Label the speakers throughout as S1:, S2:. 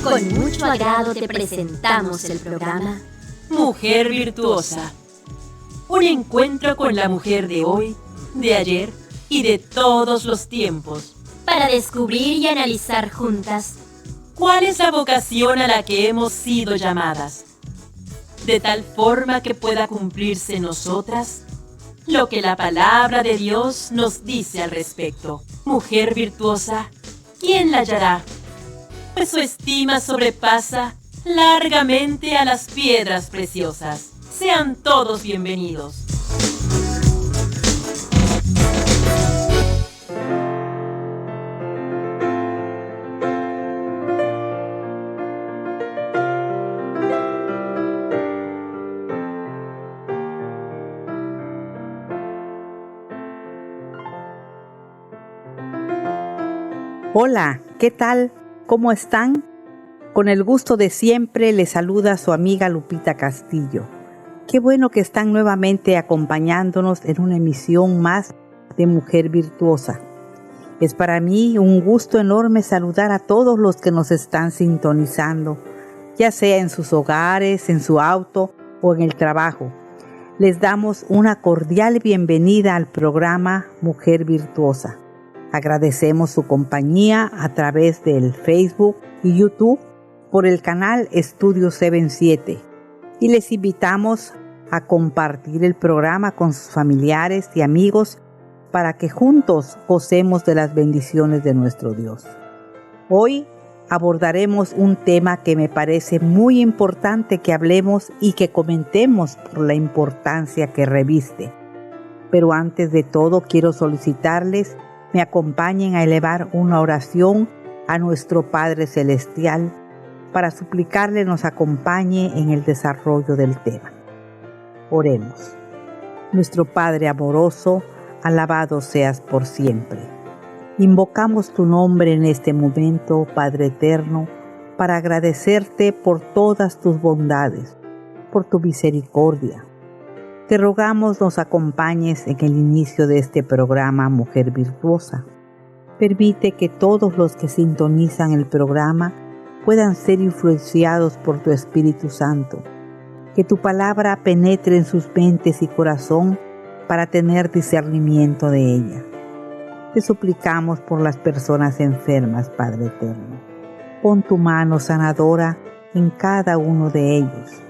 S1: Con mucho agrado te presentamos el programa
S2: Mujer Virtuosa. Un encuentro con la mujer de hoy, de ayer y de todos los tiempos.
S1: para descubrir y analizar juntas
S2: ¿Cuál es la vocación a la que hemos sido llamadas? De tal forma que pueda cumplirse en nosotras lo que la palabra de Dios nos dice al respecto. Mujer virtuosa, ¿quién la hallará? Pues su estima sobrepasa largamente a las piedras preciosas. Sean todos bienvenidos.
S3: Hola, ¿qué tal? ¿Cómo están? Con el gusto de siempre les saluda su amiga Lupita Castillo. Qué bueno que están nuevamente acompañándonos en una emisión más de Mujer Virtuosa. Es para mí un gusto enorme saludar a todos los que nos están sintonizando, ya sea en sus hogares, en su auto o en el trabajo. Les damos una cordial bienvenida al programa Mujer Virtuosa. Agradecemos su compañía a través del Facebook y YouTube por el canal Estudio 77 y les invitamos a compartir el programa con sus familiares y amigos para que juntos gocemos de las bendiciones de nuestro Dios. Hoy abordaremos un tema que me parece muy importante que hablemos y que comentemos por la importancia que reviste. Pero antes de todo quiero solicitarles me acompañen a elevar una oración a nuestro Padre Celestial para suplicarle nos acompañe en el desarrollo del tema. Oremos. Nuestro Padre amoroso, alabado seas por siempre. Invocamos tu nombre en este momento, Padre eterno, para agradecerte por todas tus bondades, por tu misericordia. Te rogamos nos acompañes en el inicio de este programa Mujer Virtuosa. Permite que todos los que sintonizan el programa puedan ser influenciados por tu Espíritu Santo. Que tu palabra penetre en sus mentes y corazón para tener discernimiento de ella. Te suplicamos por las personas enfermas, Padre eterno. Pon tu mano sanadora en cada uno de ellos.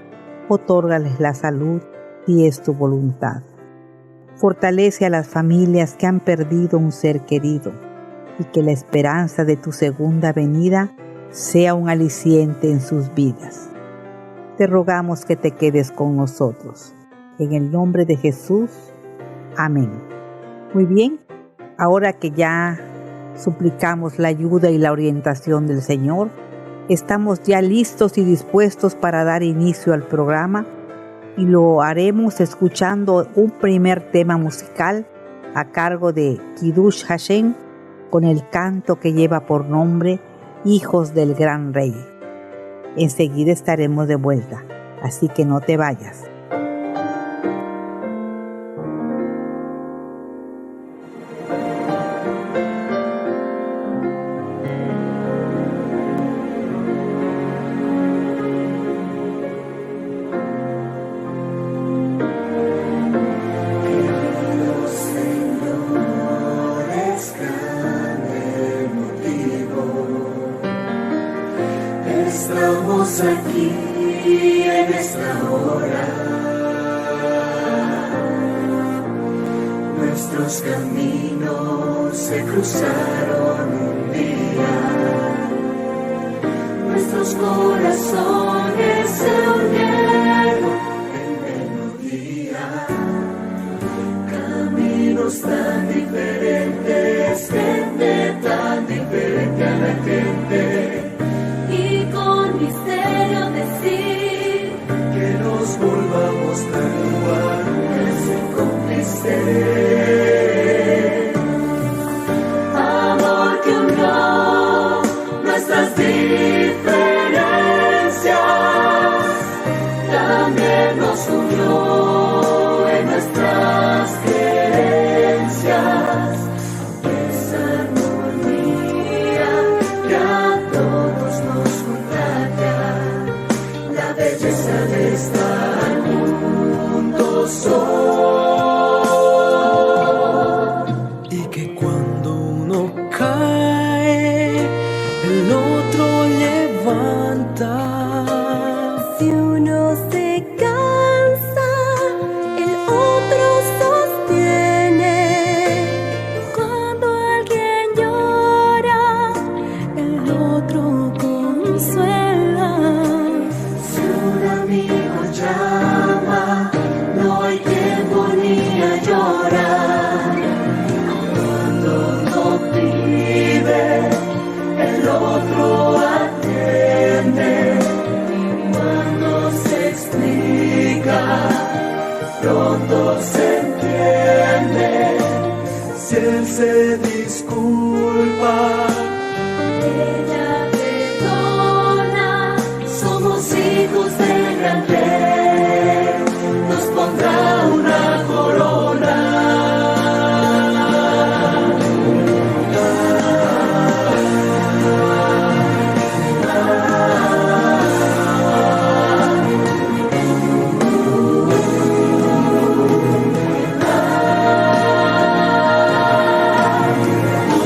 S3: Otórgales la salud si es tu voluntad. Fortalece a las familias que han perdido un ser querido y que la esperanza de tu segunda venida sea un aliciente en sus vidas. Te rogamos que te quedes con nosotros. En el nombre de Jesús. Amén. Muy bien, ahora que ya suplicamos la ayuda y la orientación del Señor, estamos ya listos y dispuestos para dar inicio al programa. Y lo haremos escuchando un primer tema musical a cargo de Kiddush Hashem con el canto que lleva por nombre Hijos del Gran Rey. Enseguida estaremos de vuelta, así que no te vayas.
S4: Estamos aquí en esta hora, nuestros caminos se cruzaron un día, nuestros corazones se unieron en melodía, caminos tan diferentes, gente tan diferente a la gente. Volvamos tan iguales y cómplices. Amor que unió nuestras diferencias. ansian estar juntos hoy.
S5: Y que cuando uno cae, el otro levanta.
S6: Si uno se cansa, el otro sostiene. Cuando alguien llora, el otro consuela.
S4: Si un amigo llama, no hay tiempo ni a llorar. Cuando uno pide, el otro atiende. Cuando se explica, pronto se entiende. Si él se disculpa,
S6: Ella perdona.
S4: somos hijos del gran rey, nos pondrá una corona.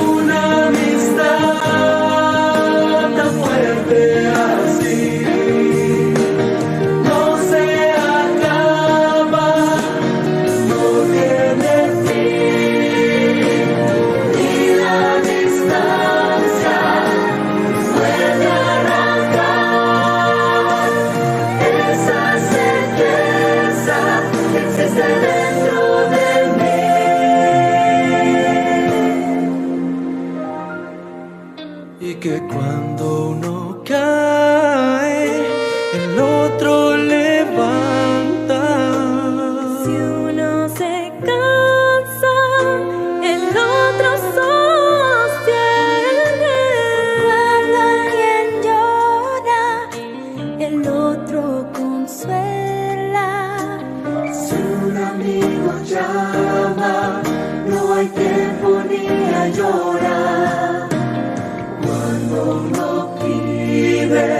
S4: Una amistad tan fuerte así no se acaba, no tiene fin, y la distancia puede arrancar esa certeza que existe dentro de mí.
S5: Y que cuando uno cae, el otro levanta.
S6: Si uno se cansa, el otro sostiene. Cuando alguien llora, el otro consuela.
S4: Si un amigo llama, no hay tiempo ni a llorar. Cuando uno pide,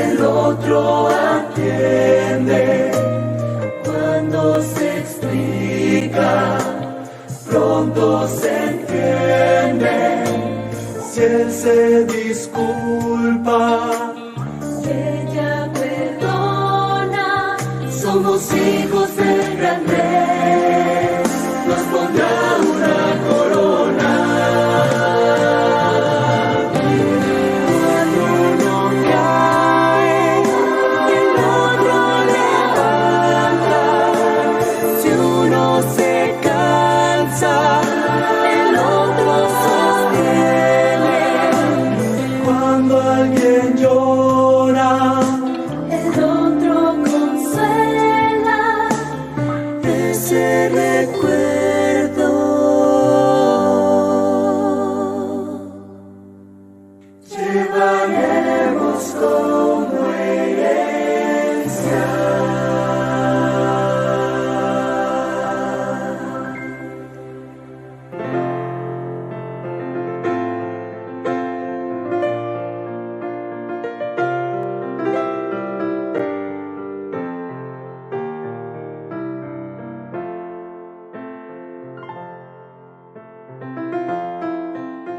S4: el otro atiende. Cuando se explica, pronto se entiende. Si él se disculpa,
S6: Ella perdona.
S4: somos hijos del gran rey, nos pondrá una corona. Cuando uno cae, el otro levanta. Si uno se cansa, el otro sostiene. Cuando alguien llora,
S6: El otro consuela.
S4: ese recuerdo llevaremos como herencia.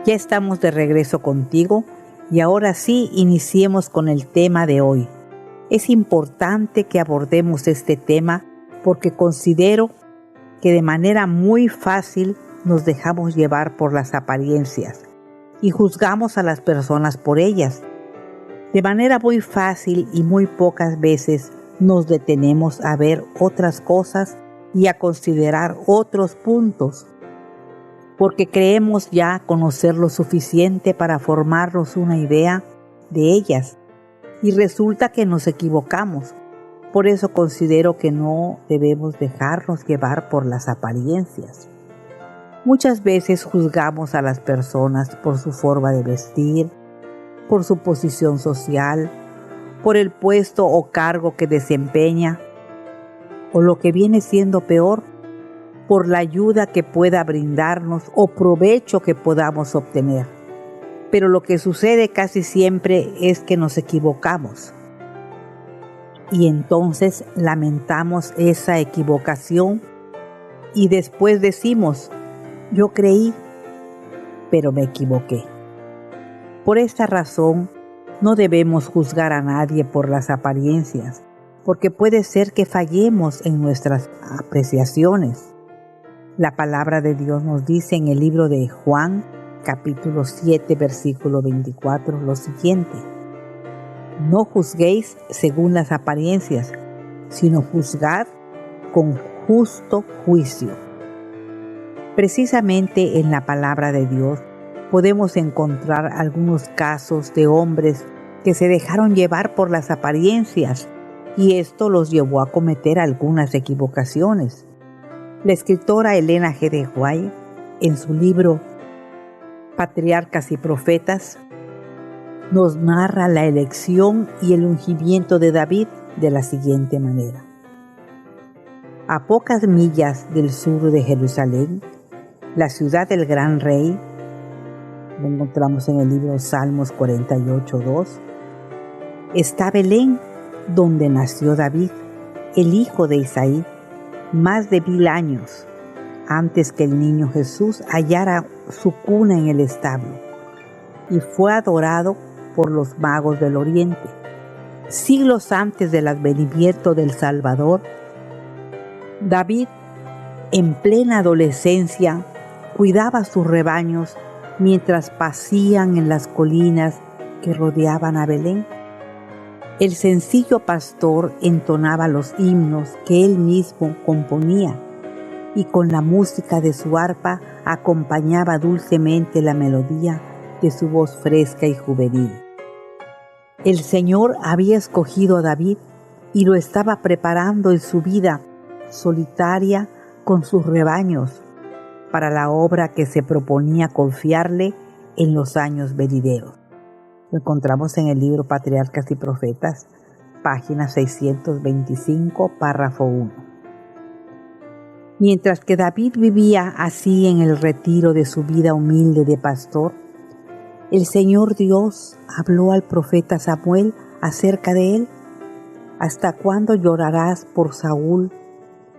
S3: Ya estamos de regreso contigo y ahora sí iniciemos con el tema de hoy. Es importante que abordemos este tema porque considero que de manera muy fácil nos dejamos llevar por las apariencias y juzgamos a las personas por ellas. De manera muy fácil y muy pocas veces nos detenemos a ver otras cosas y a considerar otros puntos, porque creemos ya conocer lo suficiente para formarnos una idea de ellas y resulta que nos equivocamos. Por eso considero que no debemos dejarnos llevar por las apariencias. Muchas veces juzgamos a las personas por su forma de vestir, por su posición social, por el puesto o cargo que desempeña, o lo que viene siendo peor, por la ayuda que pueda brindarnos o provecho que podamos obtener. Pero lo que sucede casi siempre es que nos equivocamos. Y entonces lamentamos esa equivocación y después decimos, yo creí, pero me equivoqué. Por esta razón, no debemos juzgar a nadie por las apariencias, porque puede ser que fallemos en nuestras apreciaciones. La palabra de Dios nos dice en el libro de Juan, capítulo 7, versículo 24, lo siguiente: no juzguéis según las apariencias, sino juzgad con justo juicio. Precisamente en la palabra de Dios podemos encontrar algunos casos de hombres que se dejaron llevar por las apariencias y esto los llevó a cometer algunas equivocaciones. La escritora Elena G. de White, en su libro Patriarcas y Profetas, nos narra la elección y el ungimiento de David de la siguiente manera. A pocas millas del sur de Jerusalén, la ciudad del gran rey, lo encontramos en el libro Salmos 48:2, está Belén, donde nació David, el hijo de Isaí, más de 1000 años antes que el niño Jesús hallara su cuna en el establo, y fue adorado por los magos del oriente. Siglos antes del advenimiento del Salvador, David, en plena adolescencia, cuidaba sus rebaños mientras pasían en las colinas que rodeaban a Belén. El sencillo pastor entonaba los himnos que él mismo componía y con la música de su arpa acompañaba dulcemente la melodía de su voz fresca y juvenil. El Señor había escogido a David y lo estaba preparando en su vida solitaria con sus rebaños para la obra que se proponía confiarle en los años venideros. Lo encontramos en el libro Patriarcas y Profetas, página 625, párrafo 1. Mientras que David vivía así en el retiro de su vida humilde de pastor, el Señor Dios habló al profeta Samuel acerca de él. ¿Hasta cuándo llorarás por Saúl,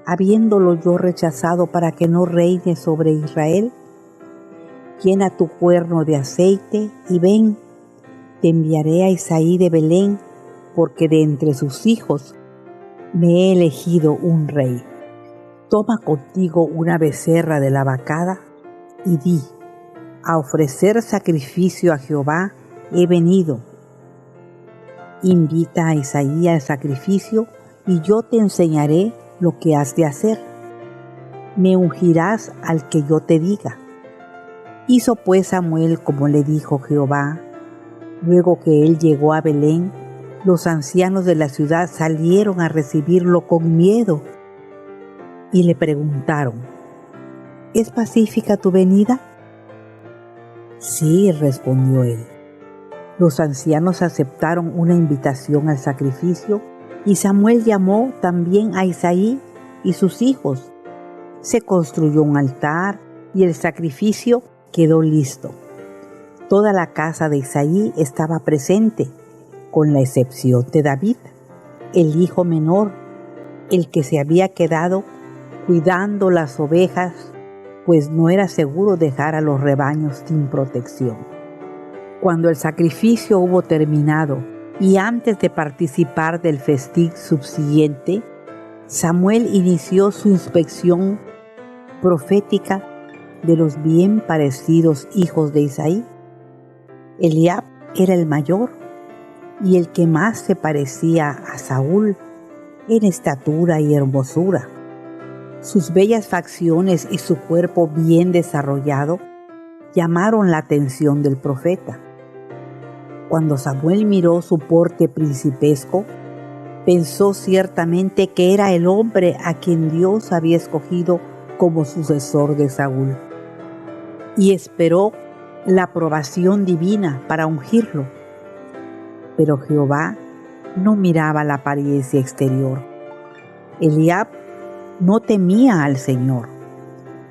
S3: habiéndolo yo rechazado para que no reine sobre Israel? Llena tu cuerno de aceite y ven, te enviaré a Isaí de Belén, porque de entre sus hijos me he elegido un rey. Toma contigo una becerra de la vacada y di, a ofrecer sacrificio a Jehová he venido. Invita a Isaí al sacrificio y yo te enseñaré lo que has de hacer. Me ungirás al que yo te diga. Hizo pues Samuel como le dijo Jehová. Luego que él llegó a Belén, los ancianos de la ciudad salieron a recibirlo con miedo y le preguntaron: ¿es pacífica tu venida? Sí, respondió él. Los ancianos aceptaron una invitación al sacrificio y Samuel llamó también a Isaí y sus hijos. Se construyó un altar y el sacrificio quedó listo. Toda la casa de Isaí estaba presente, con la excepción de David, el hijo menor, el que se había quedado cuidando las ovejas, pues no era seguro dejar a los rebaños sin protección. Cuando el sacrificio hubo terminado y antes de participar del festín subsiguiente, Samuel inició su inspección profética de los bien parecidos hijos de Isaí. Eliab era el mayor y el que más se parecía a Saúl en estatura y hermosura. Sus bellas facciones y su cuerpo bien desarrollado llamaron la atención del profeta. Cuando Samuel miró su porte principesco, pensó ciertamente que era el hombre a quien Dios había escogido como sucesor de Saúl, y esperó la aprobación divina para ungirlo. Pero Jehová no miraba la apariencia exterior. Eliab no temía al Señor.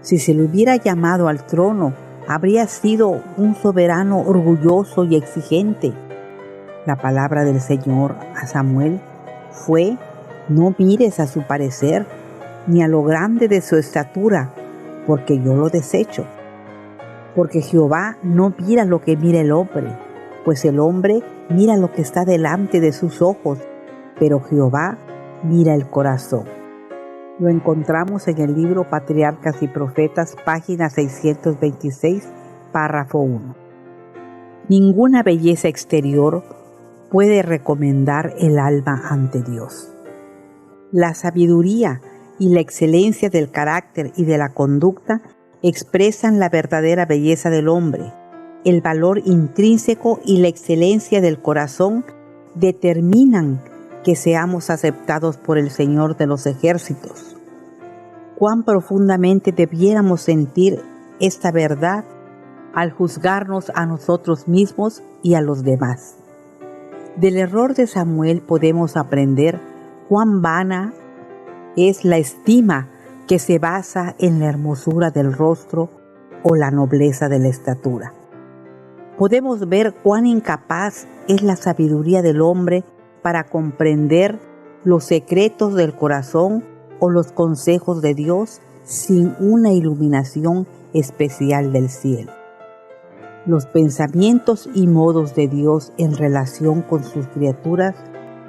S3: Si se le hubiera llamado al trono, habría sido un soberano orgulloso y exigente. La palabra del Señor a Samuel fue: no mires a su parecer, ni a lo grande de su estatura, porque yo lo desecho. Porque Jehová no mira lo que mira el hombre, pues el hombre mira lo que está delante de sus ojos, pero Jehová mira el corazón. Lo encontramos en el libro Patriarcas y Profetas, página 626, párrafo 1. Ninguna belleza exterior puede recomendar el alma ante Dios. La sabiduría y la excelencia del carácter y de la conducta expresan la verdadera belleza del hombre. El valor intrínseco y la excelencia del corazón determinan que seamos aceptados por el Señor de los ejércitos. Cuán profundamente debiéramos sentir esta verdad al juzgarnos a nosotros mismos y a los demás. Del error de Samuel podemos aprender cuán vana es la estima que se basa en la hermosura del rostro o la nobleza de la estatura. Podemos ver cuán incapaz es la sabiduría del hombre para comprender los secretos del corazón o los consejos de Dios sin una iluminación especial del cielo. Los pensamientos y modos de Dios en relación con sus criaturas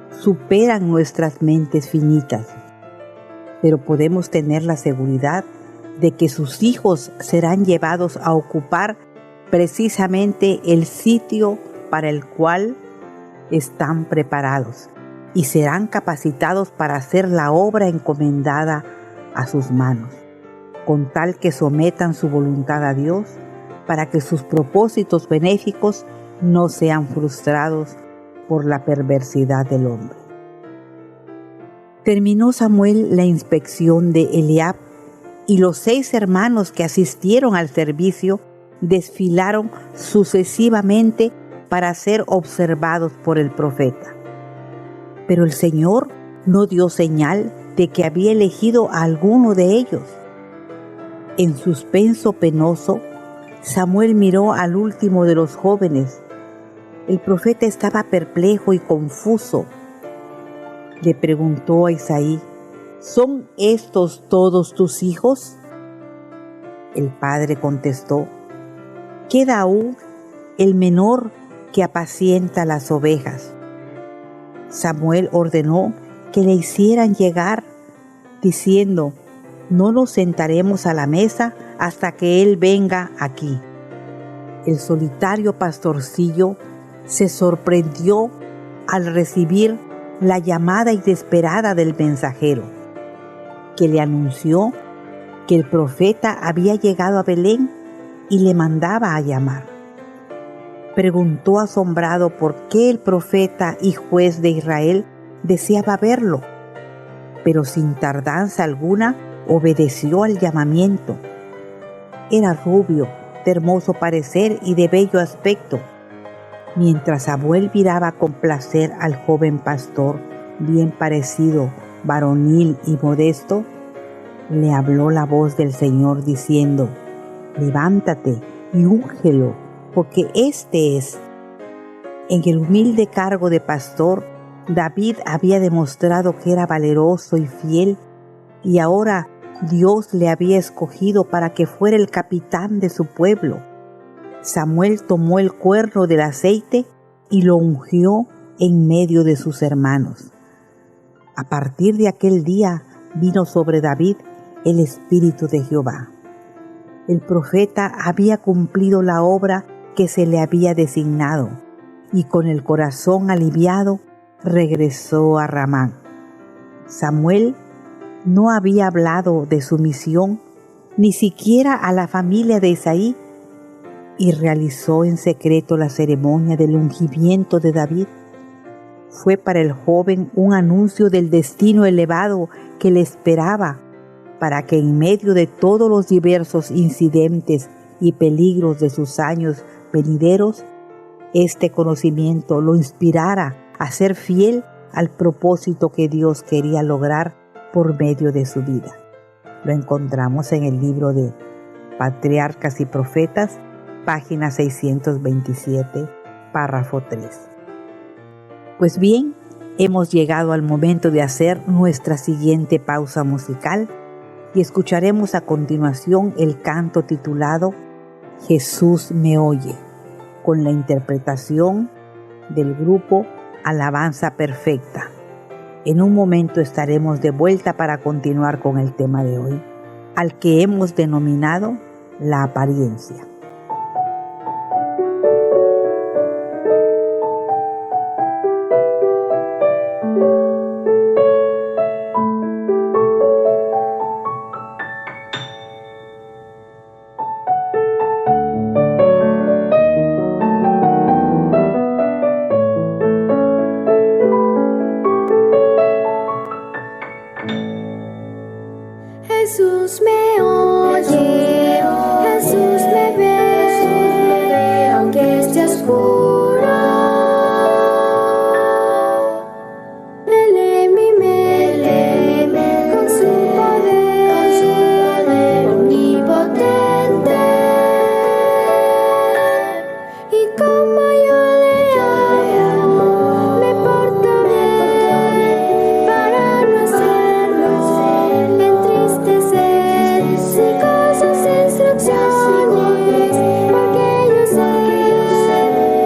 S3: superan nuestras mentes finitas, pero podemos tener la seguridad de que sus hijos serán llevados a ocupar precisamente el sitio para el cual están preparados y serán capacitados para hacer la obra encomendada a sus manos, con tal que sometan su voluntad a Dios para que sus propósitos benéficos no sean frustrados por la perversidad del hombre. Terminó Samuel la inspección de Eliab y los 6 hermanos que asistieron al servicio desfilaron sucesivamente para ser observados por el profeta. Pero el Señor no dio señal de que había elegido a alguno de ellos. En suspenso penoso, Samuel miró al último de los jóvenes. El profeta estaba perplejo y confuso. Le preguntó a Isaí: ¿son estos todos tus hijos? El padre contestó: queda aún el menor que apacienta las ovejas. Samuel ordenó que le hicieran llegar, diciendo: no nos sentaremos a la mesa hasta que él venga aquí. El solitario pastorcillo se sorprendió al recibir la llamada inesperada del mensajero, que le anunció que el profeta había llegado a Belén y le mandaba a llamar. Preguntó asombrado por qué el profeta y juez de Israel deseaba verlo, pero sin tardanza alguna obedeció al llamamiento. Era rubio, de hermoso parecer y de bello aspecto. Mientras Samuel miraba con placer al joven pastor, bien parecido, varonil y modesto, le habló la voz del Señor diciendo: levántate y úngelo, porque este es. En el humilde cargo de pastor, David había demostrado que era valeroso y fiel, y ahora Dios le había escogido para que fuera el capitán de su pueblo. Samuel tomó el cuerno del aceite y lo ungió en medio de sus hermanos. A partir de aquel día vino sobre David el Espíritu de Jehová. El profeta había cumplido la obra que se le había designado, y con el corazón aliviado regresó a Ramá. Samuel no había hablado de su misión ni siquiera a la familia de Isaí, y realizó en secreto la ceremonia del ungimiento de David. Fue para el joven un anuncio del destino elevado que le esperaba, para que en medio de todos los diversos incidentes y peligros de sus años venideros, este conocimiento lo inspirara a ser fiel al propósito que Dios quería lograr por medio de su vida. Lo encontramos en el libro de Patriarcas y Profetas, página 627, párrafo 3. Pues bien, Hemos llegado al momento de hacer nuestra siguiente pausa musical y escucharemos a continuación el canto titulado Jesús me oye, con la interpretación del grupo Alabanza Perfecta. En un momento estaremos de vuelta para continuar con el tema de hoy, al que hemos denominado la apariencia.
S6: Jesús me oye, Jesús me ve, aunque esté oscuro. Él en mi mente, con su poder omnipotente. Y como yo le amo, me porto bien para no hacerlo entristecer. Sigo sus instrucciones, porque yo sé que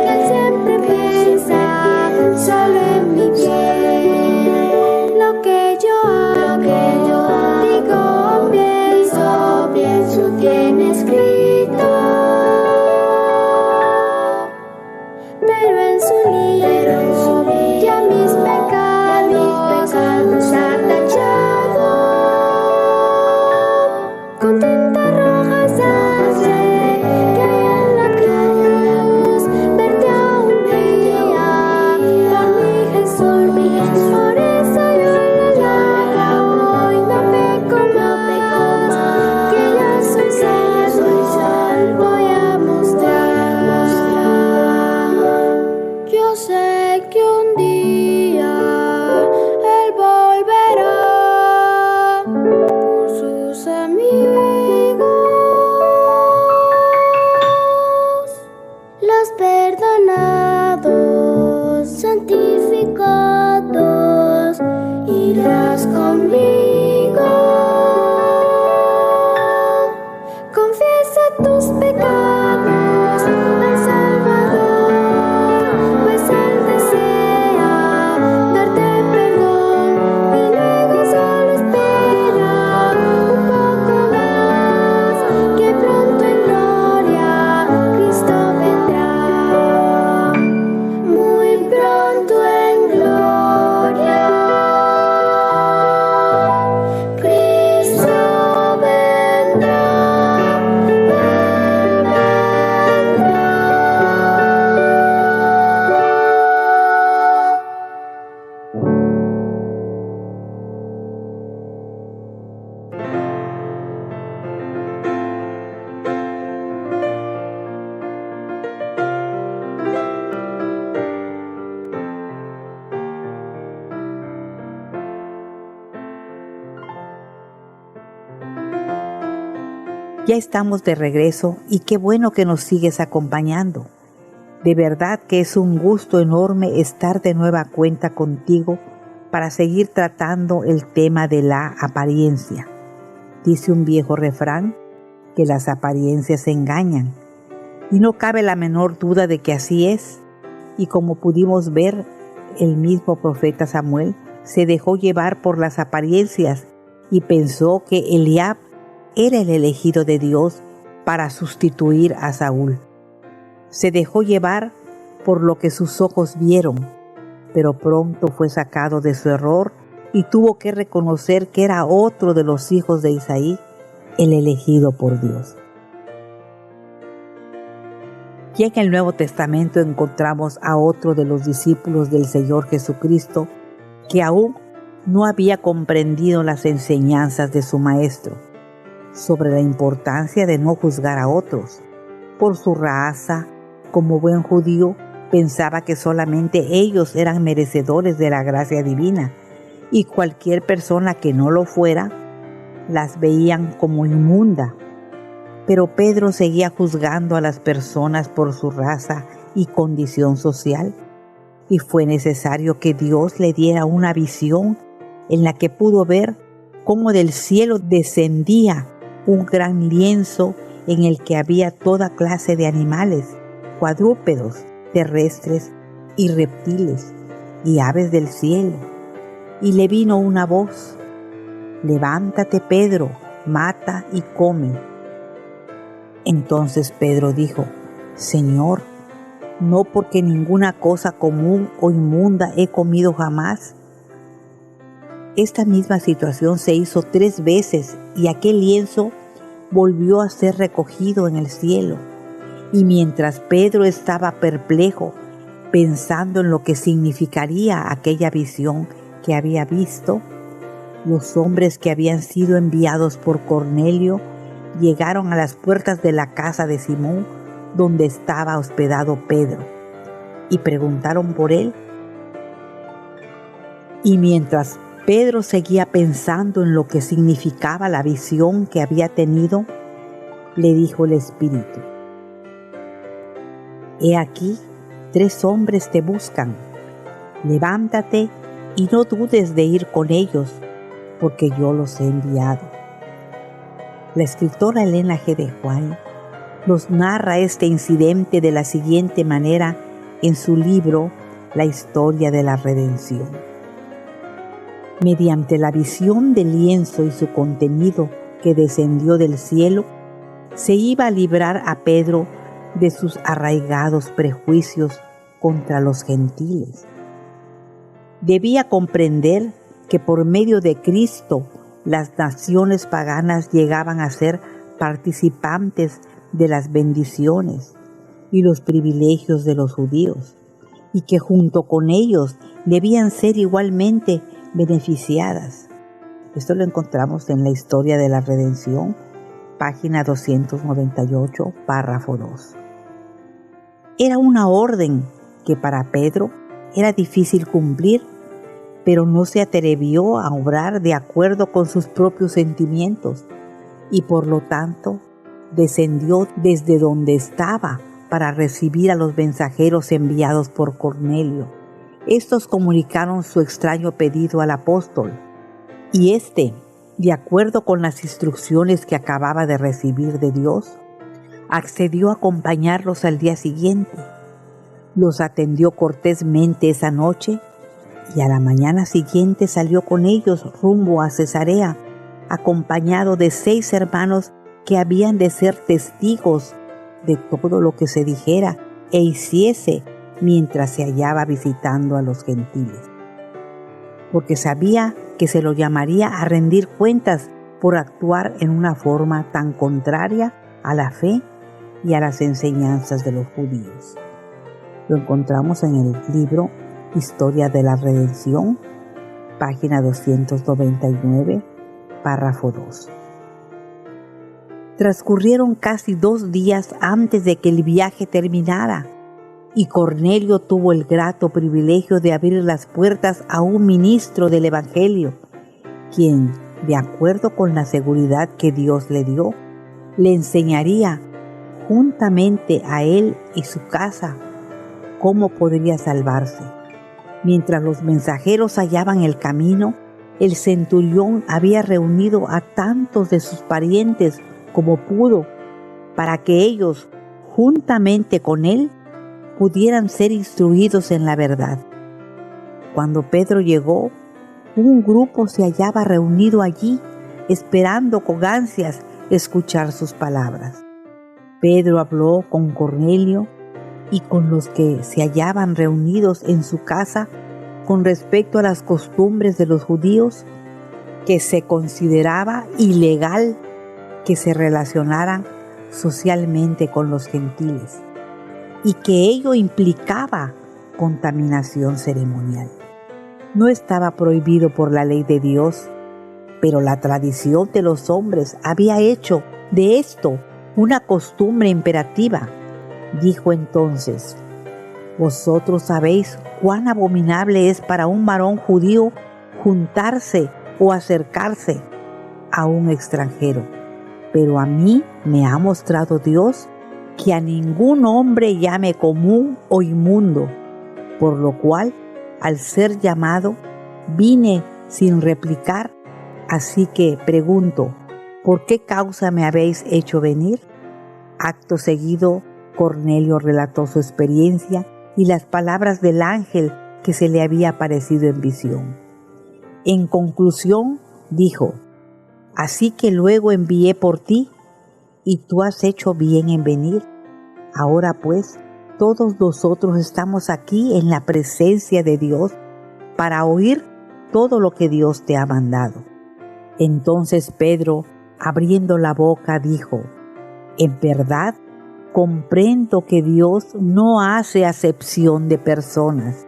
S6: Él siempre piensa solo en mi bien. Lo que yo hago, digo, pienso, tiene escrito. Pero en su libro ya mis pecados ha tachado. Con tinta roja sangre que en la cruz vertió un día por mi Jesús. Por eso yo le alabo y no peco más, que yo soy salvo, voy a mostrar. Yo sé que un día Él volverá por sus amigos, los perdonados, santificados, irás conmigo. Confiesa tus pecados al Salvador, pues Él desea darte perdón y luego solo espera un poco más, que pronto en gloria Cristo vendrá. Muy pronto en gloria Cristo vendrá.
S3: Ya estamos de regreso y qué bueno que nos sigues acompañando. De verdad que es un gusto enorme estar de nueva cuenta contigo para seguir tratando el tema de la apariencia. Dice un viejo refrán que las apariencias engañan, y no cabe la menor duda de que así es. Y como pudimos ver, el mismo profeta Samuel se dejó llevar por las apariencias y pensó que Eliab era el elegido de Dios para sustituir a Saúl. Se dejó llevar por lo que sus ojos vieron, pero pronto fue sacado de su error y tuvo que reconocer que era otro de los hijos de Isaí, el elegido por Dios. Y en el Nuevo Testamento encontramos a otro de los discípulos del Señor Jesucristo que aún no había comprendido las enseñanzas de su Maestro sobre la importancia de no juzgar a otros. Por su raza, como buen judío, pensaba que solamente ellos eran merecedores de la gracia divina y cualquier persona que no lo fuera, las veían como inmunda. Pero Pedro seguía juzgando a las personas por su raza y condición social. y fue necesario que Dios le diera una visión en la que pudo ver cómo del cielo descendía un gran lienzo en el que había toda clase de animales, cuadrúpedos, terrestres y reptiles, y aves del cielo. Y le vino una voz: «Levántate, Pedro, mata y come». Entonces Pedro dijo: «Señor, no, porque ninguna cosa común o inmunda he comido jamás». Esta misma situación se hizo 3 veces y aquel lienzo volvió a ser recogido en el cielo. Y mientras Pedro estaba perplejo, pensando en lo que significaría aquella visión que había visto, los hombres que habían sido enviados por Cornelio llegaron a las puertas de la casa de Simón, donde estaba hospedado Pedro, y preguntaron por él. Y mientras Pedro seguía pensando en lo que significaba la visión que había tenido, le dijo el Espíritu: «He aquí, 3 hombres te buscan. Levántate y no dudes de ir con ellos, porque yo los he enviado». La escritora Elena G. de White nos narra este incidente de la siguiente manera en su libro La historia de la redención. Mediante la visión del lienzo y su contenido que descendió del cielo, se iba a librar a Pedro de sus arraigados prejuicios contra los gentiles. Debía comprender que por medio de Cristo las naciones paganas llegaban a ser participantes de las bendiciones y los privilegios de los judíos, y que junto con ellos debían ser igualmente beneficiadas. Esto lo encontramos en la historia de la redención, página 298, párrafo 2. Era una orden que para Pedro era difícil cumplir, pero no se atrevió a obrar de acuerdo con sus propios sentimientos y por lo tanto descendió desde donde estaba para recibir a los mensajeros enviados por Cornelio. Estos comunicaron su extraño pedido al apóstol y éste, de acuerdo con las instrucciones que acababa de recibir de Dios, accedió a acompañarlos al día siguiente. Los atendió cortésmente esa noche y a la mañana siguiente salió con ellos rumbo a Cesarea, acompañado de 6 hermanos que habían de ser testigos de todo lo que se dijera e hiciese mientras se hallaba visitando a los gentiles, porque sabía que se lo llamaría a rendir cuentas por actuar en una forma tan contraria a la fe y a las enseñanzas de los judíos. Lo encontramos en el libro Historia de la Redención, página 299, párrafo 2. Transcurrieron casi 2 días antes de que el viaje terminara, y Cornelio tuvo el grato privilegio de abrir las puertas a un ministro del Evangelio, quien, de acuerdo con la seguridad que Dios le dio, le enseñaría juntamente a él y su casa cómo podría salvarse. Mientras los mensajeros hallaban el camino, el centurión había reunido a tantos de sus parientes como pudo para que ellos, juntamente con él, pudieran ser instruidos en la verdad. Cuando Pedro llegó, un grupo se hallaba reunido allí, esperando con ansias escuchar sus palabras. Pedro habló con Cornelio y con los que se hallaban reunidos en su casa con respecto a las costumbres de los judíos, que se consideraba ilegal que se relacionaran socialmente con los gentiles y que ello implicaba contaminación ceremonial. No estaba prohibido por la ley de Dios, pero la tradición de los hombres había hecho de esto una costumbre imperativa. Dijo entonces: «Vosotros sabéis cuán abominable es para un varón judío juntarse o acercarse a un extranjero, pero a mí me ha mostrado Dios que a ningún hombre llame común o inmundo, por lo cual, al ser llamado, vine sin replicar. Así que pregunto, ¿por qué causa me habéis hecho venir? Acto seguido, Cornelio relató su experiencia y las palabras del ángel que se le había aparecido en visión. En conclusión, dijo, así que luego envié por ti, y tú has hecho bien en venir. Ahora pues, todos nosotros estamos aquí en la presencia de Dios para oír todo lo que Dios te ha mandado. Entonces Pedro, abriendo la boca, dijo, en verdad, comprendo que Dios no hace acepción de personas,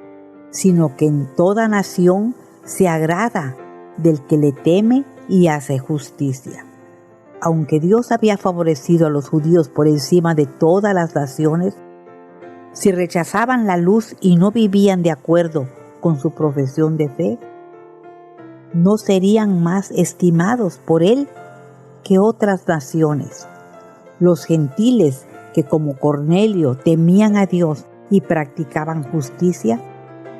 S3: sino que en toda nación se agrada del que le teme y hace justicia. Aunque Dios había favorecido a los judíos por encima de todas las naciones, si rechazaban la luz y no vivían de acuerdo con su profesión de fe, no serían más estimados por Él que otras naciones. Los gentiles que como Cornelio temían a Dios y practicaban justicia,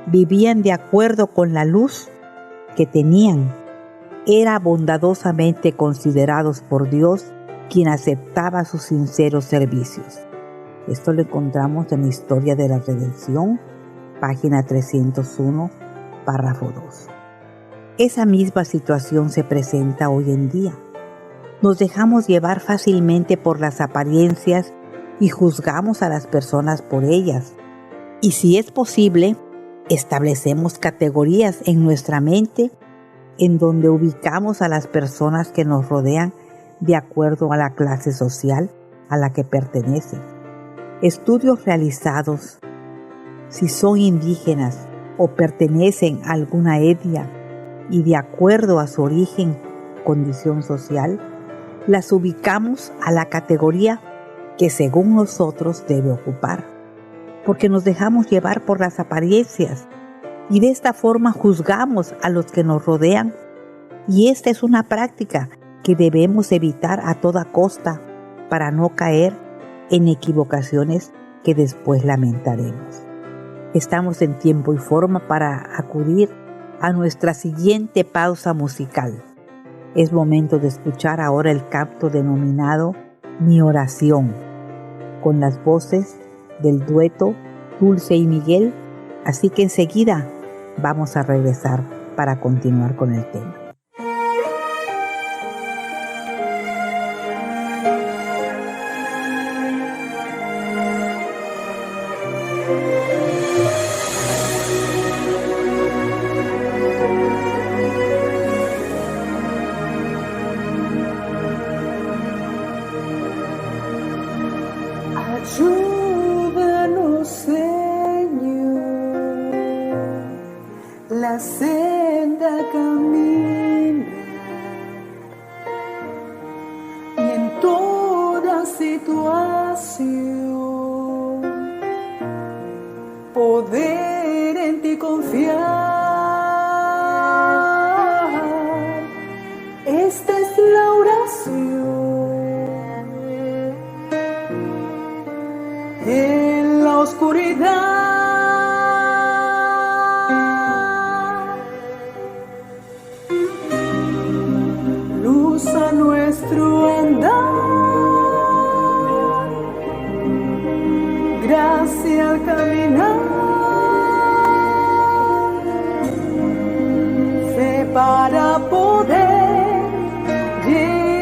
S3: vivían de acuerdo con la luz que tenían. Era bondadosamente considerados por Dios, quien aceptaba sus sinceros servicios. Esto lo encontramos en la Historia de la Redención, página 301, párrafo 2. Esa misma situación se presenta hoy en día. Nos dejamos llevar fácilmente por las apariencias y juzgamos a las personas por ellas. Y si es posible, establecemos categorías en nuestra mente en donde ubicamos a las personas que nos rodean de acuerdo a la clase social a la que pertenecen. Estudios realizados, si son indígenas o pertenecen a alguna etnia y de acuerdo a su origen, condición social, las ubicamos a la categoría que según nosotros debe ocupar, porque nos dejamos llevar por las apariencias y de esta forma juzgamos a los que nos rodean, y esta es una práctica que debemos evitar a toda costa para no caer en equivocaciones que después lamentaremos. Estamos en tiempo y forma para acudir a nuestra siguiente pausa musical. Es momento de escuchar ahora el canto denominado Mi Oración, con las voces del dueto Dulce y Miguel, así que enseguida vamos a regresar para continuar con el tema.
S4: Ayúdanos, Señor, la senda camina y en toda situación poder en ti confiar. Esta es la oración. En la oscuridad, luz a nuestro andar, gracia al caminar, fe para poder llegar.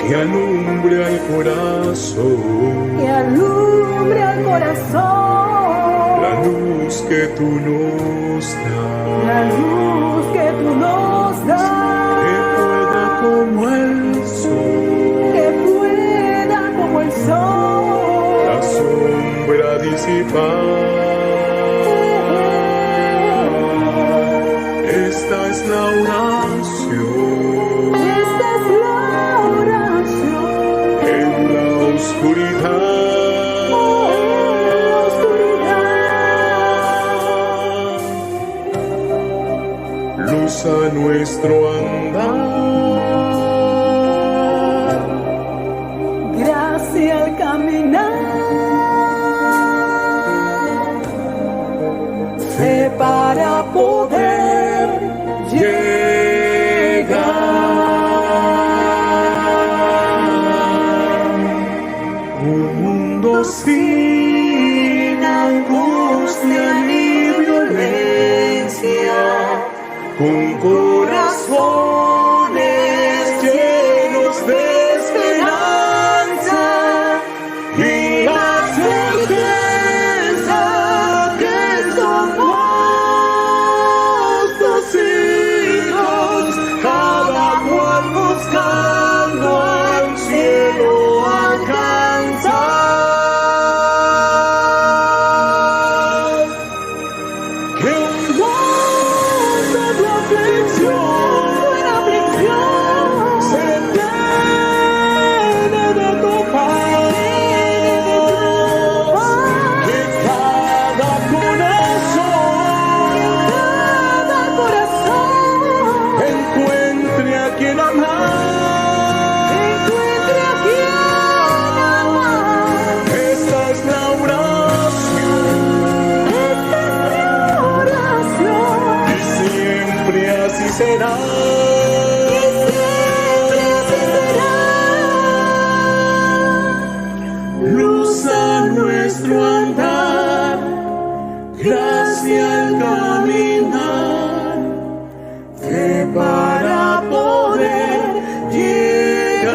S5: Que alumbre al corazón,
S4: Que alumbre al corazón
S5: la luz que tú nos das,
S4: la luz que tú nos das,
S5: que pueda como el sol,
S4: que pueda como el sol
S5: la sombra disipar. Esta es la oración.
S4: Esta es la oración.
S5: En la oscuridad, luz a nuestro andar,
S4: gracia al caminar,
S5: poder llegar. Un mundo sin angustia ni violencia, con corazones llenos de esperanza y la certeza que somos tus hijos, cada cual buscando al cielo alcanzar. Que un mundo de aflicción se llene de tu paz, que cada corazón encuentre a quien amar. Esta es la oración, y siempre así será. Luz a nuestro andar, gracia al caminar, fe para poder llegar.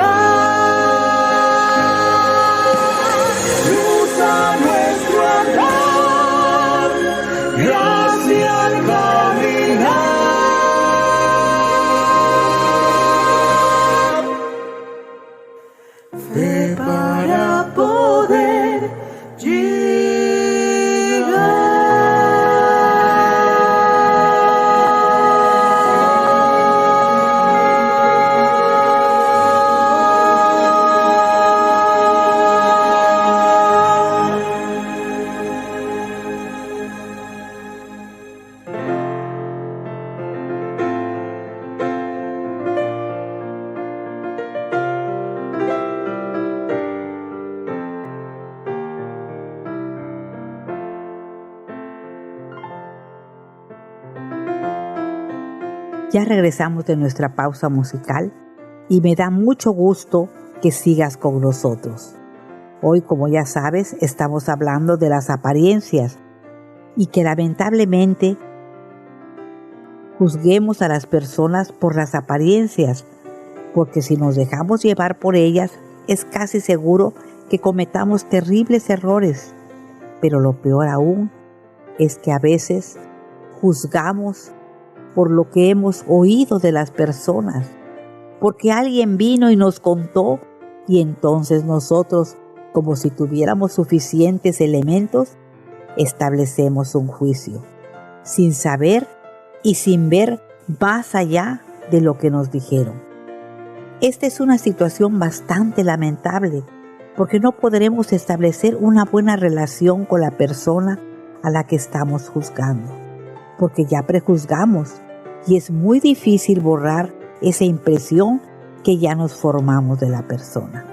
S5: Luz a nuestro andar, gracia al caminar, fe para poder
S3: Ya regresamos de nuestra pausa musical y me da mucho gusto que sigas con nosotros. Hoy, como ya sabes, estamos hablando de las apariencias y que lamentablemente juzguemos a las personas por las apariencias, porque si nos dejamos llevar por ellas, es casi seguro que cometamos terribles errores. Pero lo peor aún es que a veces juzgamos por lo que hemos oído de las personas, porque alguien vino y nos contó, y entonces nosotros, como si tuviéramos suficientes elementos, establecemos un juicio, sin saber y sin ver más allá de lo que nos dijeron. Esta es una situación bastante lamentable, porque no podremos establecer una buena relación con la persona a la que estamos juzgando, porque ya prejuzgamos y es muy difícil borrar esa impresión que ya nos formamos de la persona.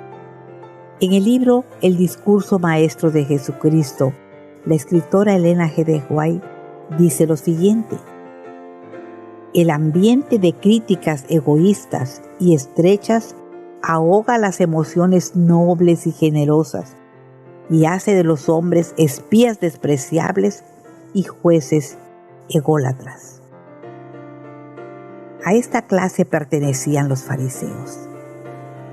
S3: En el libro El discurso maestro de Jesucristo, la escritora Elena G. de White dice lo siguiente: el ambiente de críticas egoístas y estrechas ahoga las emociones nobles y generosas y hace de los hombres espías despreciables y jueces ególatras. A esta clase pertenecían los fariseos.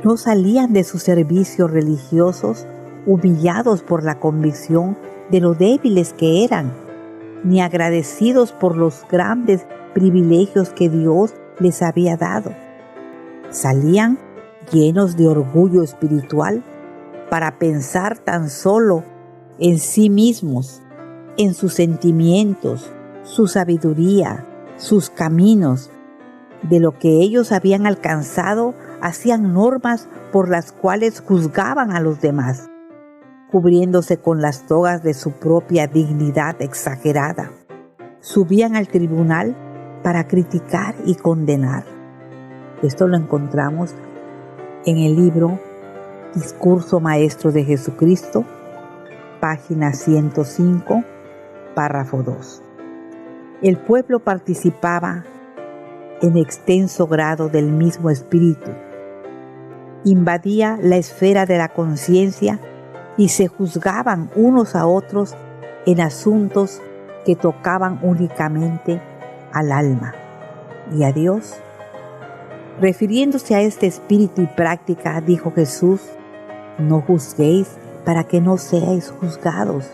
S3: No salían de sus servicios religiosos humillados por la convicción de lo débiles que eran, ni agradecidos por los grandes privilegios que Dios les había dado. Salían llenos de orgullo espiritual para pensar tan solo en sí mismos, en sus sentimientos, su sabiduría, sus caminos. De lo que ellos habían alcanzado, hacían normas por las cuales juzgaban a los demás, cubriéndose con las togas de su propia dignidad exagerada. Subían al tribunal para criticar y condenar. Esto lo encontramos en el libro Discurso Maestro de Jesucristo, página 105, párrafo 2. El pueblo participaba en extenso grado del mismo espíritu. Invadía la esfera de la conciencia y se juzgaban unos a otros en asuntos que tocaban únicamente al alma y a Dios. Refiriéndose a este espíritu y práctica, dijo Jesús: no juzguéis para que no seáis juzgados.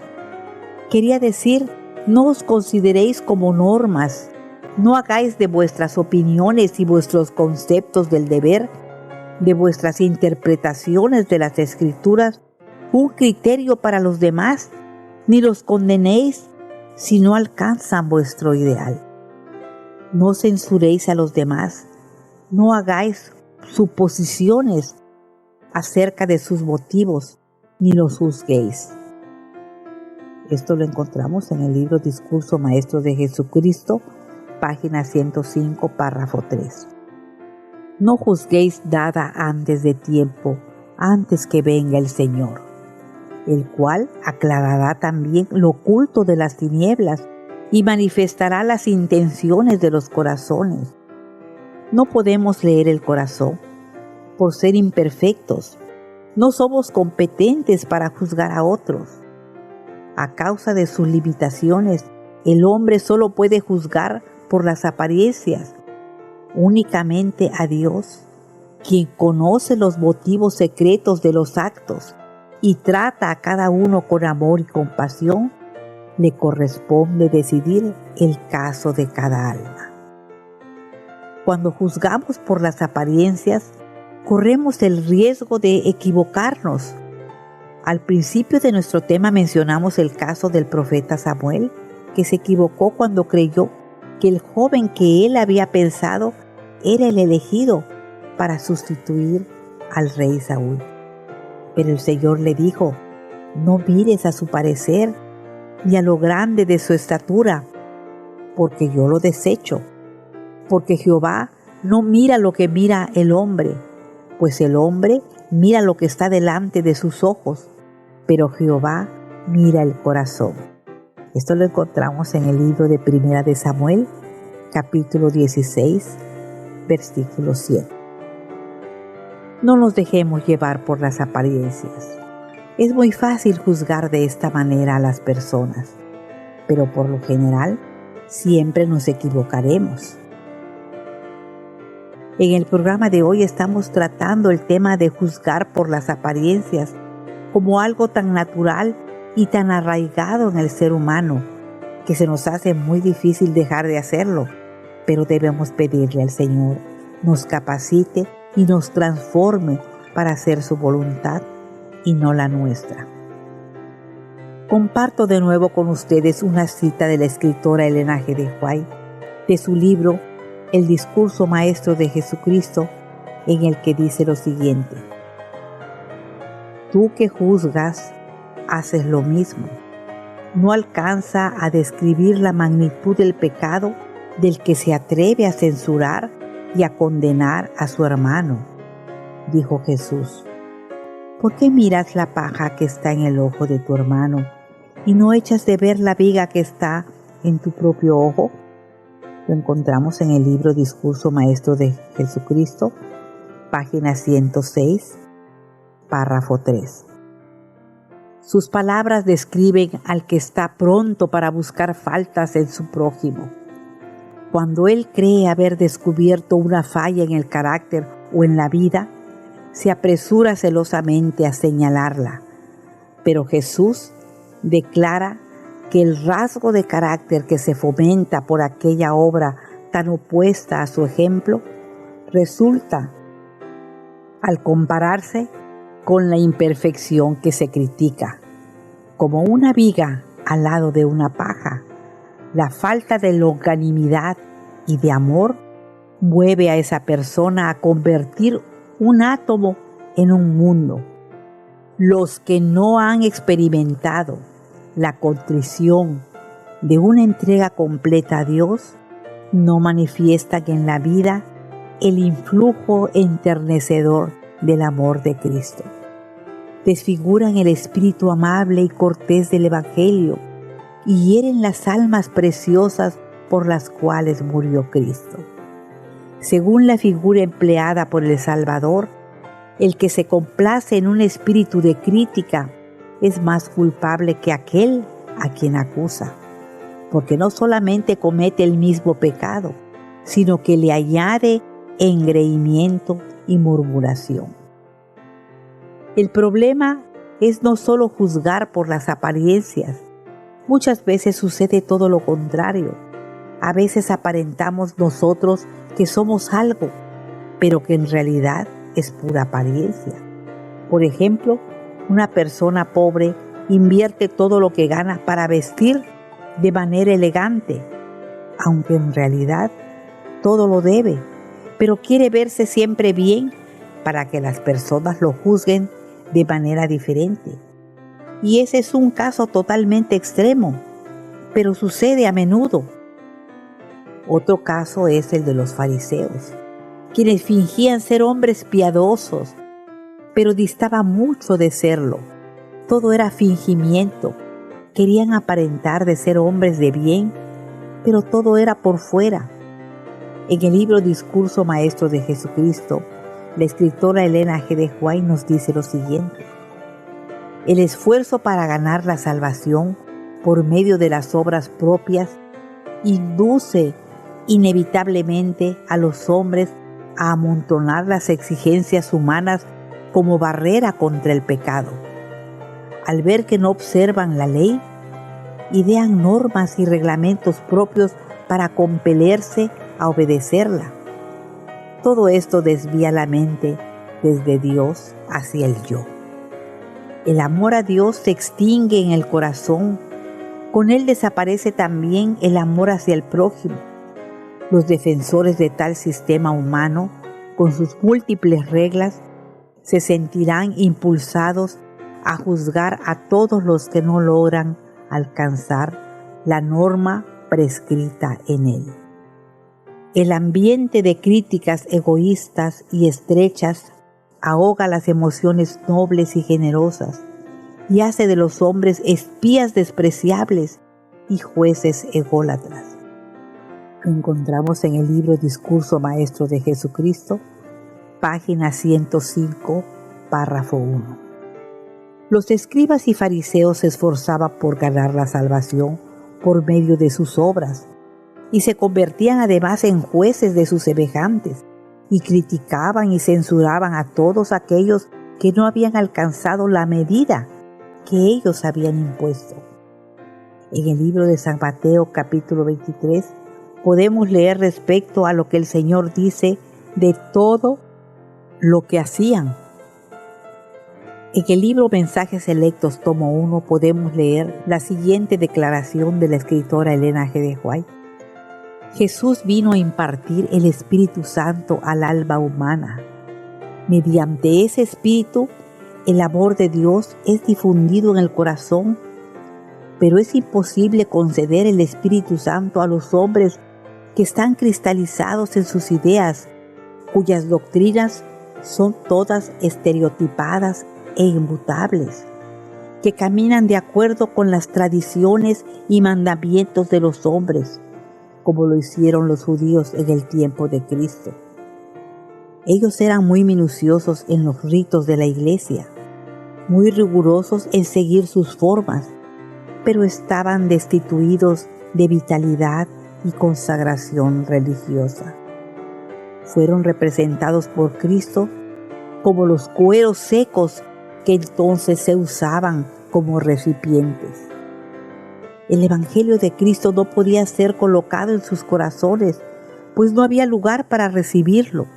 S3: Quería decir, no os consideréis como normas, no hagáis de vuestras opiniones y vuestros conceptos del deber, de vuestras interpretaciones de las Escrituras, un criterio para los demás, ni los condenéis si no alcanzan vuestro ideal. No censuréis a los demás, no hagáis suposiciones acerca de sus motivos, ni los juzguéis. Esto lo encontramos en el libro Discurso Maestro de Jesucristo, página 105, párrafo 3. No juzguéis nada antes de tiempo, antes que venga el Señor, el cual aclarará también lo oculto de las tinieblas y manifestará las intenciones de los corazones. No podemos leer el corazón por ser imperfectos. No somos competentes para juzgar a otros. A causa de sus limitaciones, el hombre solo puede juzgar por las apariencias. Únicamente a Dios, quien conoce los motivos secretos de los actos y trata a cada uno con amor y compasión, le corresponde decidir el caso de cada alma. Cuando juzgamos por las apariencias, corremos el riesgo de equivocarnos. Al principio de nuestro tema mencionamos el caso del profeta Samuel, que se equivocó cuando creyó que el joven que él había pensado era el elegido para sustituir al rey Saúl. Pero el Señor le dijo: no mires a su parecer ni a lo grande de su estatura, porque yo lo desecho. Porque Jehová no mira lo que mira el hombre, pues el hombre mira lo que está delante de sus ojos, pero Jehová mira el corazón. Esto lo encontramos en el libro de Primera de Samuel, capítulo 16, versículo 7. No nos dejemos llevar por las apariencias. Es muy fácil juzgar de esta manera a las personas, pero por lo general siempre nos equivocaremos. En el programa de hoy estamos tratando el tema de juzgar por las apariencias como algo tan natural y tan arraigado en el ser humano que se nos hace muy difícil dejar de hacerlo, pero debemos pedirle al Señor nos capacite y nos transforme para hacer su voluntad y no la nuestra. Comparto de nuevo con ustedes una cita de la escritora Elena G. de White de su libro El Discurso Maestro de Jesucristo, en el que dice lo siguiente: tú que juzgas, haces lo mismo. No alcanza a describir la magnitud del pecado del que se atreve a censurar y a condenar a su hermano. Dijo Jesús: ¿por qué miras la paja que está en el ojo de tu hermano y no echas de ver la viga que está en tu propio ojo? Lo encontramos en el libro Discurso Maestro de Jesucristo, página 106, párrafo 3. Sus palabras describen al que está pronto para buscar faltas en su prójimo. Cuando él cree haber descubierto una falla en el carácter o en la vida, se apresura celosamente a señalarla. Pero Jesús declara que el rasgo de carácter que se fomenta por aquella obra tan opuesta a su ejemplo resulta, al compararse, con la imperfección que se critica. Como una viga al lado de una paja, la falta de longanimidad y de amor mueve a esa persona a convertir un átomo en un mundo. Los que no han experimentado la contrición de una entrega completa a Dios no manifiestan en la vida el influjo enternecedor del amor de Cristo. Desfiguran el espíritu amable y cortés del Evangelio y hieren las almas preciosas por las cuales murió Cristo. Según la figura empleada por el Salvador, el que se complace en un espíritu de crítica es más culpable que aquel a quien acusa, porque no solamente comete el mismo pecado, sino que le añade engreimiento y murmuración. El problema es no solo juzgar por las apariencias. Muchas veces sucede todo lo contrario. A veces aparentamos nosotros que somos algo, pero que en realidad es pura apariencia. Por ejemplo, una persona pobre invierte todo lo que gana para vestir de manera elegante, aunque en realidad todo lo debe, pero quiere verse siempre bien para que las personas lo juzguen de manera diferente. Y ese es un caso totalmente extremo, pero sucede a menudo. Otro caso es el de los fariseos, quienes fingían ser hombres piadosos, pero distaban mucho de serlo. Todo era fingimiento. Querían aparentar de ser hombres de bien, pero todo era por fuera. En el libro Discurso Maestro de Jesucristo, la escritora Elena G. de White nos dice lo siguiente: el esfuerzo para ganar la salvación por medio de las obras propias induce inevitablemente a los hombres a amontonar las exigencias humanas como barrera contra el pecado. Al ver que no observan la ley, idean normas y reglamentos propios para compelerse a obedecerla. Todo esto desvía la mente desde Dios hacia el yo. El amor a Dios se extingue en el corazón. Con él desaparece también el amor hacia el prójimo. Los defensores de tal sistema humano, con sus múltiples reglas, se sentirán impulsados a juzgar a todos los que no logran alcanzar la norma prescrita en él. El ambiente de críticas egoístas y estrechas ahoga las emociones nobles y generosas y hace de los hombres espías despreciables y jueces ególatras. Lo encontramos en el libro Discurso Maestro de Jesucristo, página 105, párrafo 1. Los escribas y fariseos se esforzaban por ganar la salvación por medio de sus obras y se convertían además en jueces de sus semejantes y criticaban y censuraban a todos aquellos que no habían alcanzado la medida que ellos habían impuesto. En el libro de San Mateo capítulo 23 podemos leer respecto a lo que el Señor dice de todo lo que hacían. En el libro Mensajes Selectos, tomo 1, podemos leer la siguiente declaración de la escritora Elena G. de White. Jesús vino a impartir el Espíritu Santo al alma humana. Mediante ese Espíritu, el amor de Dios es difundido en el corazón, pero es imposible conceder el Espíritu Santo a los hombres que están cristalizados en sus ideas, cuyas doctrinas son todas estereotipadas e inmutables, que caminan de acuerdo con las tradiciones y mandamientos de los hombres, como lo hicieron los judíos en el tiempo de Cristo. Ellos eran muy minuciosos en los ritos de la iglesia, muy rigurosos en seguir sus formas, pero estaban destituidos de vitalidad y consagración religiosa. Fueron representados por Cristo como los cueros secos que entonces se usaban como recipientes. El Evangelio de Cristo no podía ser colocado en sus corazones, pues no había lugar para recibirlo.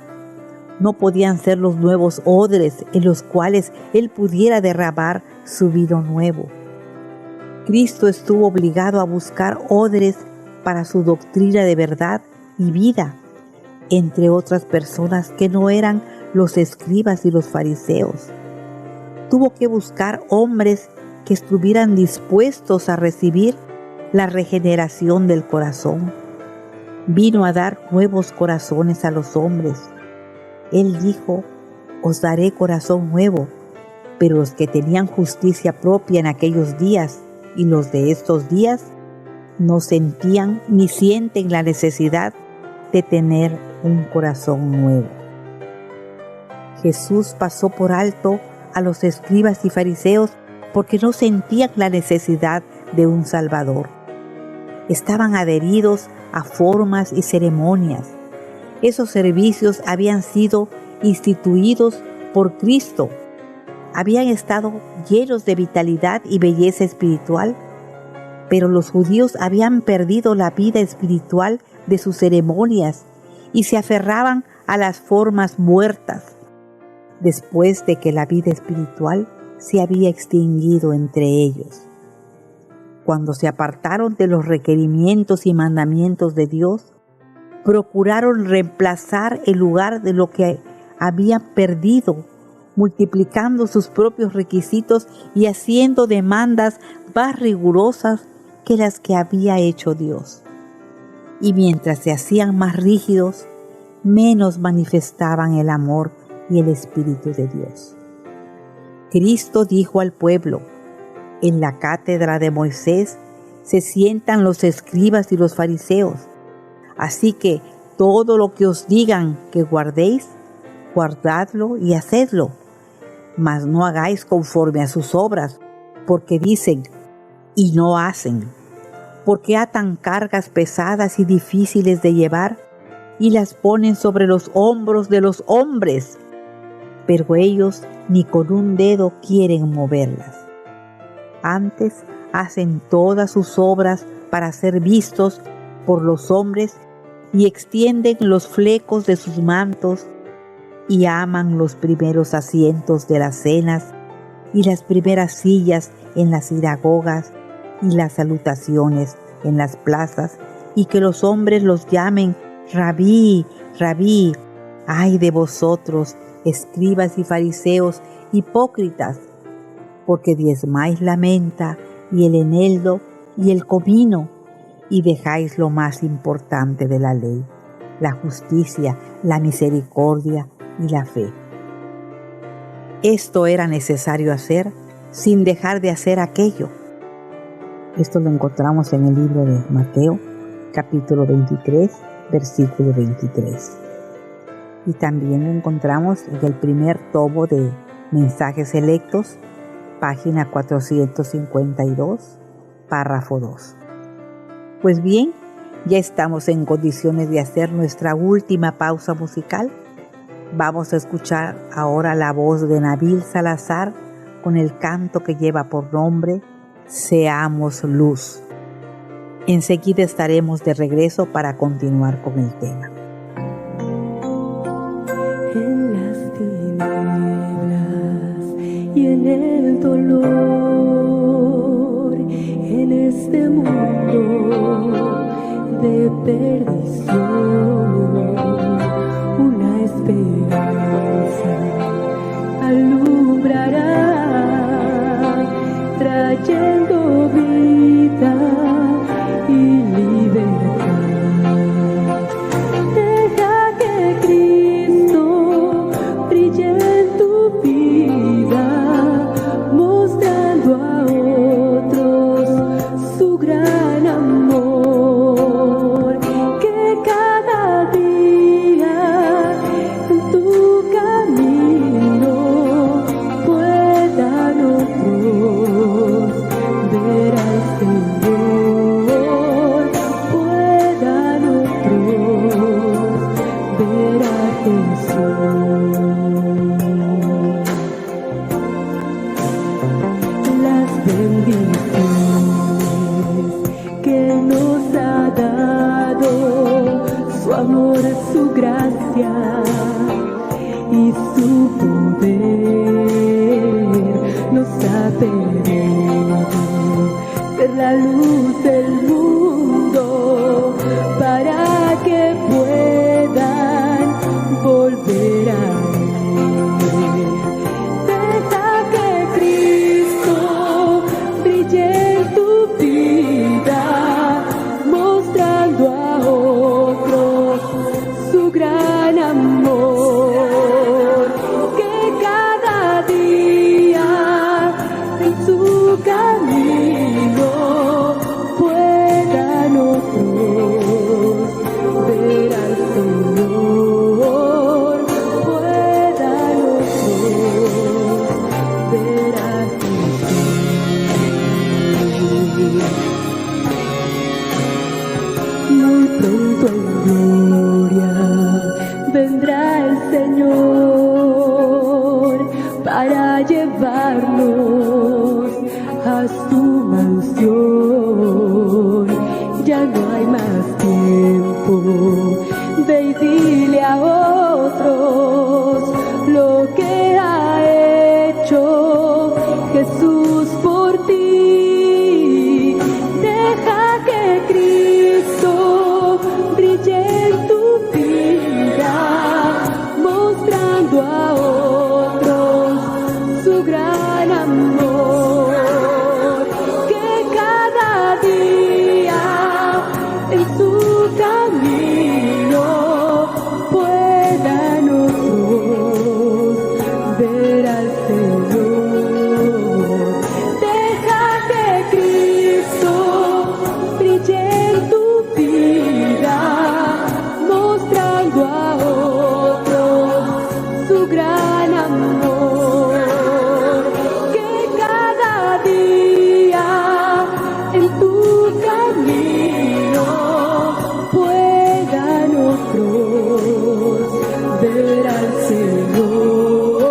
S3: No podían ser los nuevos odres en los cuales Él pudiera derramar su vino nuevo. Cristo estuvo obligado a buscar odres para su doctrina de verdad y vida, entre otras personas que no eran los escribas y los fariseos. Tuvo que buscar hombres que estuvieran dispuestos a recibir la regeneración del corazón. Vino a dar nuevos corazones a los hombres. Él dijo: os daré corazón nuevo, pero los que tenían justicia propia en aquellos días y los de estos días No sentían ni sienten la necesidad de tener un corazón nuevo. Jesús pasó por alto a los escribas y fariseos porque no sentían la necesidad de un Salvador. Estaban adheridos a formas y ceremonias. Esos servicios habían sido instituidos por Cristo. Habían estado llenos de vitalidad y belleza espiritual, pero los judíos habían perdido la vida espiritual de sus ceremonias y se aferraban a las formas muertas, después de que la vida espiritual se había extinguido entre ellos. Cuando se apartaron de los requerimientos y mandamientos de Dios, procuraron reemplazar el lugar de lo que habían perdido, multiplicando sus propios requisitos y haciendo demandas más rigurosas que las que había hecho Dios. Y mientras se hacían más rígidos, menos manifestaban el amor y el Espíritu de Dios. Cristo dijo al pueblo: en la cátedra de Moisés se sientan los escribas y los fariseos. Así que todo lo que os digan que guardéis, guardadlo y hacedlo. Mas no hagáis conforme a sus obras, porque dicen y no hacen. Porque atan cargas pesadas y difíciles de llevar y las ponen sobre los hombros de los hombres, pero ellos ni con un dedo quieren moverlas. Antes hacen todas sus obras para ser vistos por los hombres y extienden los flecos de sus mantos y aman los primeros asientos de las cenas y las primeras sillas en las sinagogas y las salutaciones en las plazas, y que los hombres los llamen Rabí, Rabí. ¡Ay de vosotros, escribas y fariseos, hipócritas! Porque diezmáis la menta y el eneldo y el comino, y dejáis lo más importante de la ley, la justicia, la misericordia y la fe. Esto era necesario hacer sin dejar de hacer aquello. Esto lo encontramos en el libro de Mateo, capítulo 23, versículo 23. Y también lo encontramos en el primer tomo de Mensajes Selectos, página 452, párrafo 2. Pues bien, ya estamos en condiciones de hacer nuestra última pausa musical. Vamos a escuchar ahora la voz de Nabil Salazar con el canto que lleva por nombre Seamos Luz. Enseguida estaremos de regreso para continuar con el tema.
S4: En las tinieblas y en el dolor, en este mundo de perdición, una esperanza alumbrará, trayendo vida y libertad. Deja que Cristo brille en tu vida, mostrando a otros su gran amor. Que cada día en tu camino puedan otros ver al Señor, puedan otros ver a Jesús. Las bendiciones que nos ha dado, su amor, su gracia y su poder, nos ha pedido ser la luz del mundo para que puedan volver a Él. Deja que Cristo brille en tu vida, mostrando a otros su gran amor. Que cada día en su camino pueda llevarnos a su mansión. Ya no hay más tiempo, ve y dile a otros lo que ha hecho Jesús por ti. Deja que Cristo brille en tu vida, mostrando a otros su gran amor. Que cada día en su camino puedan otros ver al Señor. Deja que Cristo brille en tu vida, mostrando a otros su gran amor. Que cada día en tu camino puedan otros ver al Señor,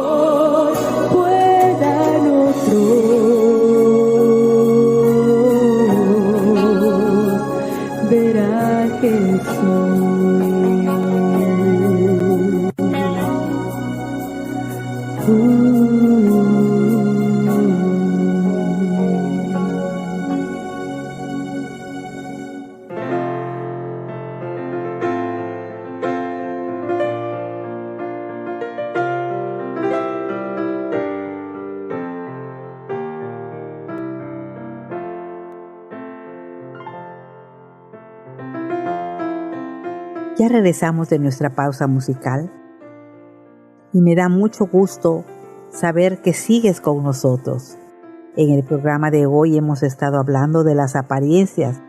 S4: puedan otros ver a Jesús.
S3: Ya regresamos de nuestra pausa musical y me da mucho gusto saber que sigues con nosotros. En el programa de hoy hemos estado hablando de las apariencias,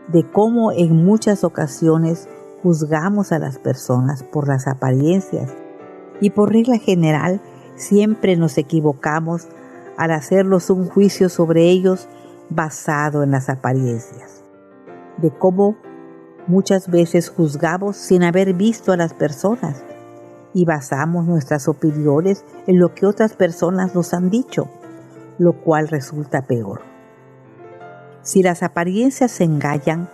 S3: de cómo en muchas ocasiones juzgamos a las personas por las apariencias y por regla general siempre nos equivocamos al hacerlos un juicio sobre ellos basado en las apariencias, de cómo muchas veces juzgamos sin haber visto a las personas y basamos nuestras opiniones en lo que otras personas nos han dicho, lo cual resulta peor. Si las apariencias se engañan,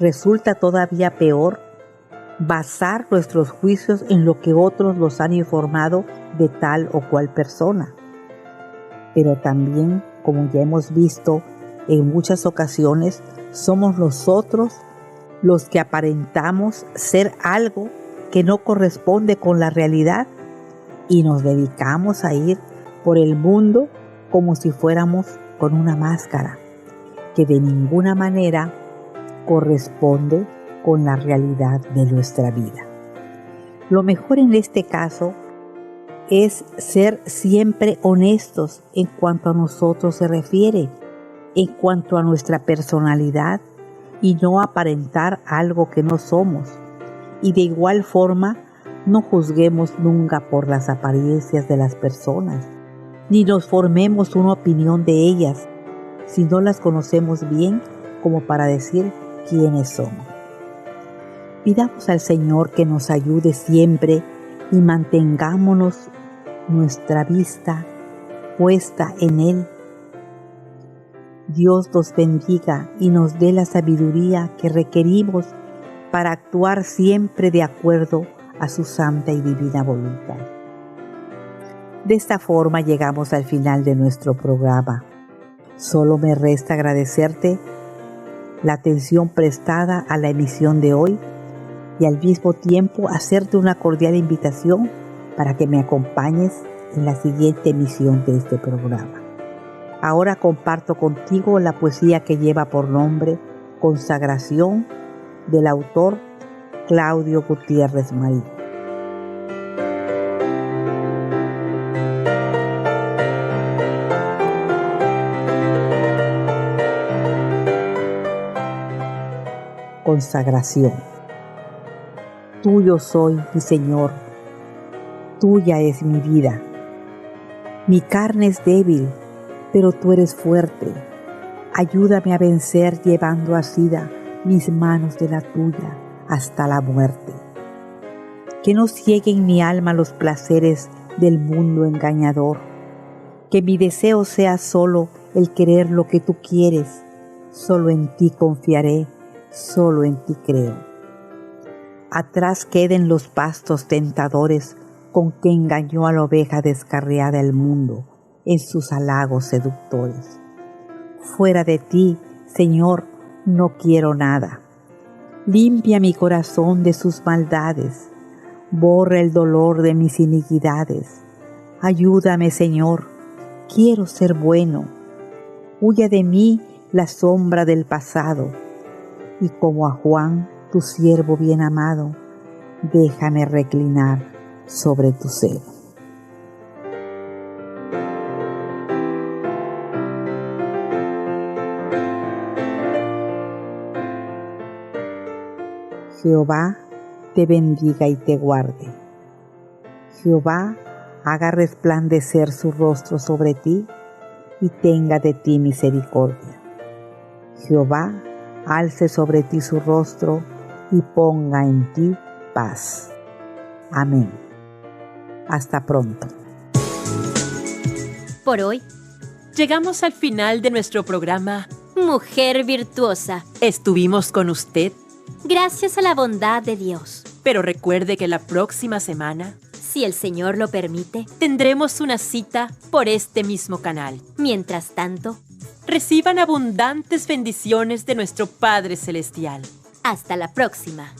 S3: resulta todavía peor basar nuestros juicios en lo que otros nos han informado de tal o cual persona. Pero también, como ya hemos visto, en muchas ocasiones somos nosotros los que aparentamos ser algo que no corresponde con la realidad y nos dedicamos a ir por el mundo como si fuéramos con una máscara que de ninguna manera corresponde con la realidad de nuestra vida. Lo mejor en este caso es ser siempre honestos en cuanto a nosotros se refiere, en cuanto a nuestra personalidad, y no aparentar algo que no somos. Y de igual forma, no juzguemos nunca por las apariencias de las personas, ni nos formemos una opinión de ellas, si no las conocemos bien como para decir quiénes son. Pidamos al Señor que nos ayude siempre y mantengámonos nuestra vista puesta en Él. Dios nos bendiga y nos dé la sabiduría que requerimos para actuar siempre de acuerdo a su santa y divina voluntad. De esta forma llegamos al final de nuestro programa. Solo me resta agradecerte la atención prestada a la emisión de hoy y al mismo tiempo hacerte una cordial invitación para que me acompañes en la siguiente emisión de este programa. Ahora comparto contigo la poesía que lleva por nombre Consagración, del autor Claudio Gutiérrez Marí. Consagración. Tuyo soy, mi Señor, tuya es mi vida. Mi carne es débil, pero tú eres fuerte. Ayúdame a vencer llevando asida mis manos de la tuya hasta la muerte. Que no cieguen mi alma los placeres del mundo engañador. Que mi deseo sea solo el querer lo que tú quieres. Solo en ti confiaré, solo en ti creo. Atrás queden los pastos tentadores con que engañó a la oveja descarriada el mundo en sus halagos seductores. Fuera de ti, Señor, no quiero nada. Limpia mi corazón de sus maldades, borra el dolor de mis iniquidades. Ayúdame, Señor, quiero ser bueno. Huya de mí la sombra del pasado, y como a Juan, tu siervo bien amado, déjame reclinar sobre tu seno. Jehová te bendiga y te guarde. Jehová haga resplandecer su rostro sobre ti y tenga de ti misericordia. Jehová alce sobre ti su rostro y ponga en ti paz. Amén. Hasta pronto.
S1: Por hoy,
S2: Llegamos al final de nuestro programa.
S1: Mujer Virtuosa,
S2: Estuvimos con usted,
S1: gracias a la bondad de Dios.
S2: pero recuerde que la próxima semana
S1: Si el Señor lo permite.
S2: tendremos una cita por este mismo canal.
S1: Mientras tanto,
S2: Reciban abundantes bendiciones de nuestro Padre Celestial.
S1: hasta la próxima.